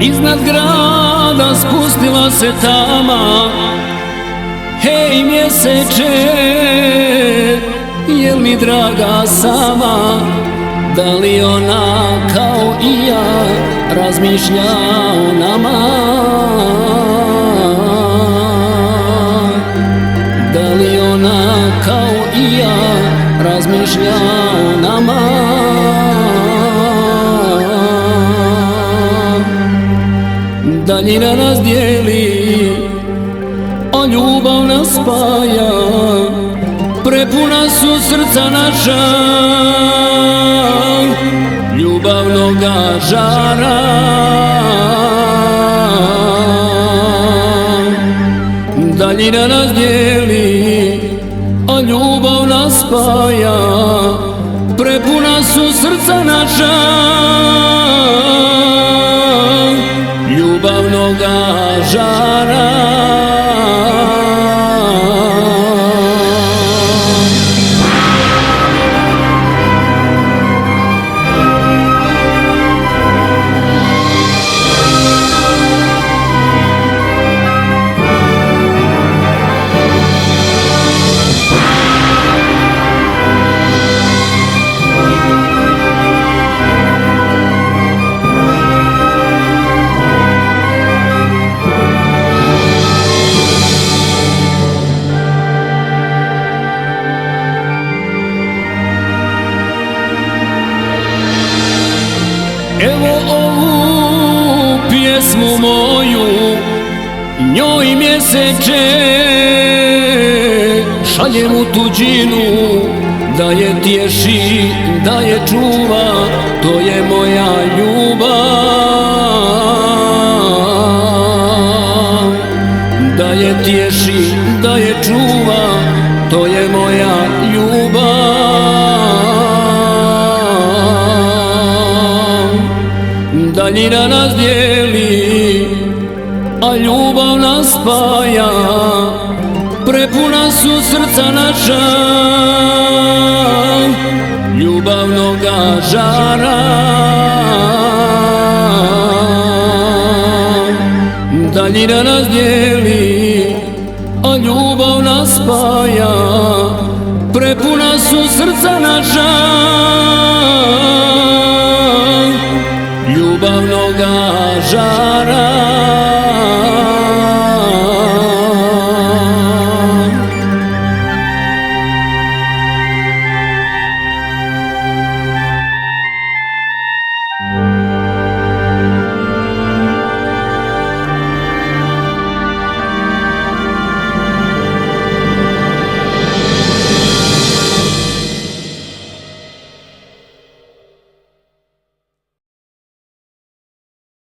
Iznad grada spustila se tama. Hej mjeseče, jel mi draga sama? Da li ona kao i ja razmišlja o nama? Da li ona kao i ja razmišlja o nama? Daljina nas dijeli, a ljubav nas spaja. Prepuna su srca naša ljubavnoga žara. Daljina nas dijeli, a ljubav nas spaja. Prepuna su srca naša ljubavnoga žara. Evo ovu pjesmu moju, njoj mjeseče šaljem u tuđinu, da je tješi, da je čuva, to je moja ljubav. Da je tješi, da je čuva, to je moja ljubav. Daljina nas dijeli, a ljubav nas spaja. Prepuna su srca naša ljubavnoga žara. Daljina nas dijeli, a ljubav nas spaja. Prepuna su srca naša ljubavnoga žara.